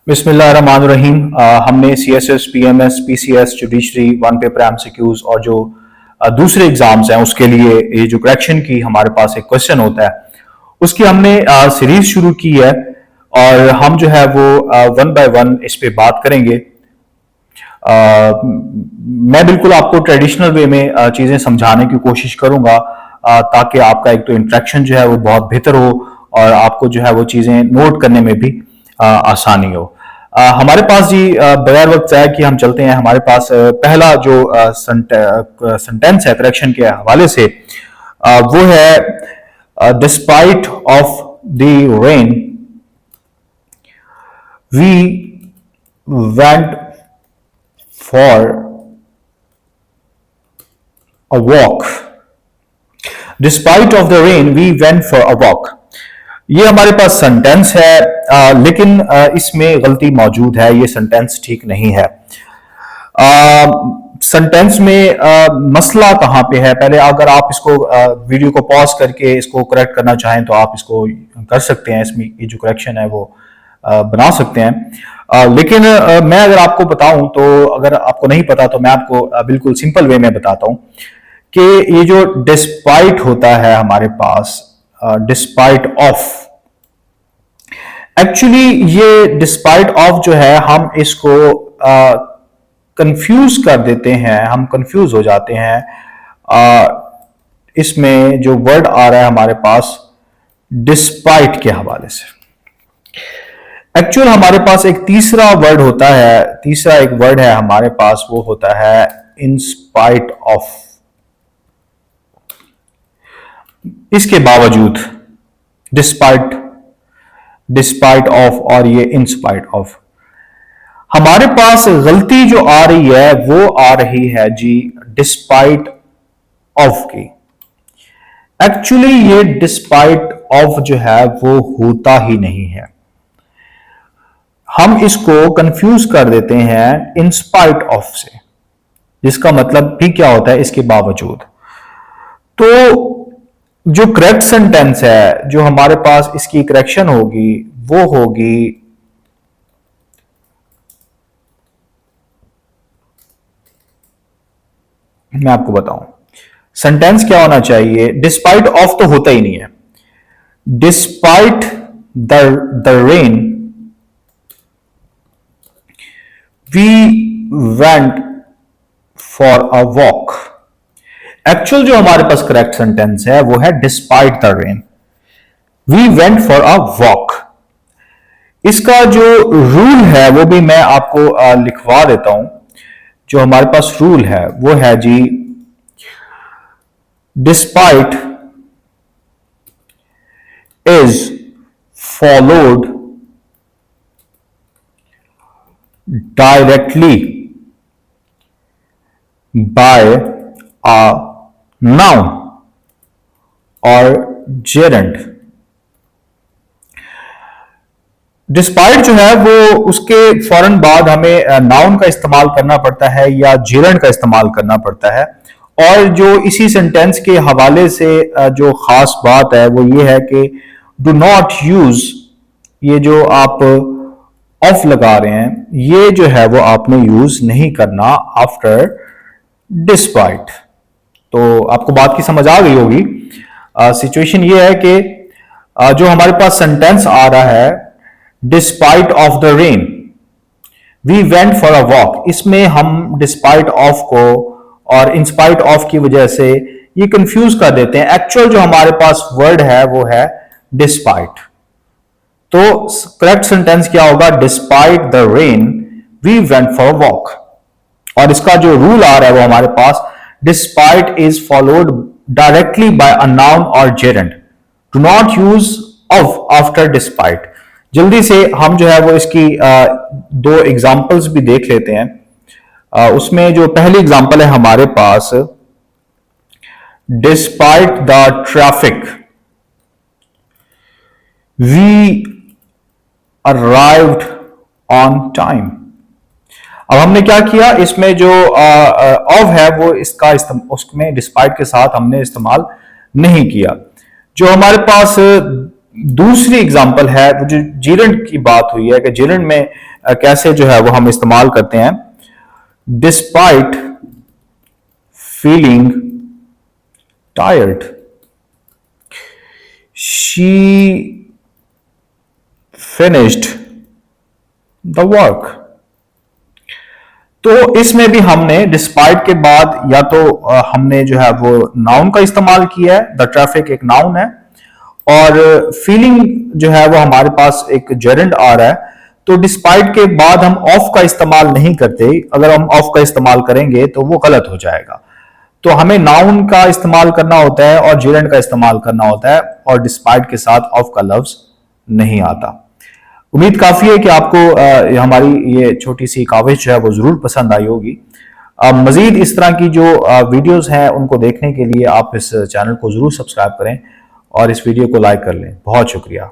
बिस्मिल्लाहिर्रहमानिर्रहीम। हमने CSS, PMS, PCS, judiciary, one paper MCQs और जो दूसरे एग्जाम्स हैं उसके लिए ये जो करेक्शन की हमारे पास एक क्वेश्चन होता है उसकी हमने सीरीज शुरू की है और हम जो है वो वन बाय वन इस पे बात करेंगे। मैं बिल्कुल आपको ट्रेडिशनल वे में चीज़ें समझाने की कोशिश करूंगा ताकि आपका एक तो इंट्रैक्शन जो है वो बहुत बेहतर हो और आपको जो है वो चीज़ें नोट करने में भी आसानी हो। हमारे पास जी बगैर वक्त जाए कि हम चलते हैं। हमारे पास पहला जो सेंटेंस है करेक्शन के हवाले से वो है despite of the rain we went for a walk. Despite of the rain we went for a walk, ये हमारे पास सेंटेंस है लेकिन इसमें गलती मौजूद है, ये सेंटेंस ठीक नहीं है। सेंटेंस में मसला कहां पे है, पहले अगर आप इसको वीडियो को पॉज करके इसको करेक्ट करना चाहें तो आप इसको कर सकते हैं, इसमें ये जो करेक्शन है वो बना सकते हैं। लेकिन मैं अगर आपको बताऊं तो अगर आपको नहीं पता तो मैं आपको बिल्कुल सिंपल वे में बताता हूं कि ये जो डिस्पाइट होता है हमारे पास, डिस्पाइट ऑफ, एक्चुअली ये डिस्पाइट ऑफ जो है हम इसको कंफ्यूज कर देते हैं, हम कंफ्यूज हो जाते हैं। इसमें जो वर्ड आ रहा है हमारे पास डिस्पाइट के हवाले से, एक्चुअल हमारे पास एक तीसरा वर्ड होता है, तीसरा एक वर्ड है हमारे पास, वो होता है इंस्पाइट ऑफ। इसके बावजूद डिस्पाइट, डिस्पाइट ऑफ और ये इंस्पाइट ऑफ, हमारे पास गलती जो आ रही है वो आ रही है जी डिस्पाइट ऑफ की। एक्चुअली ये डिस्पाइट ऑफ जो है वो होता ही नहीं है, हम इसको कंफ्यूज कर देते हैं इंस्पाइट ऑफ से, जिसका मतलब भी क्या होता है इसके बावजूद। तो जो करेक्ट सेंटेंस है, जो हमारे पास इसकी करेक्शन होगी वो होगी मैं आपको बताऊं सेंटेंस क्या होना चाहिए। डिस्पाइट ऑफ तो होता ही नहीं है, despite the rain we went for a walk. Actual जो हमारे पास करेक्ट सेंटेंस है वो है despite the rain we went for a walk. इसका जो रूल है वो भी मैं आपको लिखवा देता हूं। जो हमारे पास रूल है वो है जी despite is followed directly by a noun और जेरेंड। डिस्पाइट जो है वो उसके फौरन बाद हमें नाउन का इस्तेमाल करना पड़ता है या जेरेंड का इस्तेमाल करना पड़ता है। और जो इसी सेंटेंस के हवाले से जो खास बात है वो ये है कि डू नॉट यूज, ये जो आप ऑफ लगा रहे हैं ये जो है वो आपने यूज नहीं करना आफ्टर डिस्पाइट। तो आपको बात की समझ आ गई होगी। सिचुएशन ये है कि जो हमारे पास सेंटेंस आ रहा है despite of the rain we went for a walk, इसमें हम डिस्पाइट ऑफ को और इंस्पाइट ऑफ की वजह से ये कंफ्यूज कर देते हैं। एक्चुअल जो हमारे पास वर्ड है वो है डिस्पाइट। तो करेक्ट सेंटेंस क्या होगा, despite the rain we went for a walk. और इसका जो रूल आ रहा है वो हमारे पास despite is followed directly by a noun और gerund, do not use of after despite. जल्दी से हम जो है वो इसकी दो एग्जांपल्स भी देख लेते हैं। उसमें जो पहली एग्जांपल है हमारे पास, despite the traffic we arrived on time. अब हमने क्या किया, इसमें जो ऑफ है वो इसका उसमें डिस्पाइट के साथ हमने इस्तेमाल नहीं किया। जो हमारे पास दूसरी एग्जांपल है, जो जीरेंट की बात हुई है कि जीरेंट में कैसे जो है वो हम इस्तेमाल करते हैं। Despite feeling tired she finished the work. तो इसमें भी हमने डिस्पाइट के बाद या तो हमने जो है वो नाउन का इस्तेमाल किया है, द ट्रैफिक एक नाउन है, और फीलिंग जो है वो हमारे पास एक जेरेंड आ रहा है। तो डिस्पाइट के बाद हम ऑफ का इस्तेमाल नहीं करते, अगर हम ऑफ का इस्तेमाल करेंगे तो वो गलत हो जाएगा। तो हमें नाउन का इस्तेमाल करना होता है और जेरेंड का इस्तेमाल करना होता है, और डिस्पाइट के साथ ऑफ का लफ्ज नहीं आता। उम्मीद काफी है कि आपको हमारी ये छोटी सी काविश जो है वो जरूर पसंद आई होगी। मजीद इस तरह की जो वीडियोस हैं उनको देखने के लिए आप इस चैनल को जरूर सब्सक्राइब करें और इस वीडियो को लाइक कर लें। बहुत शुक्रिया।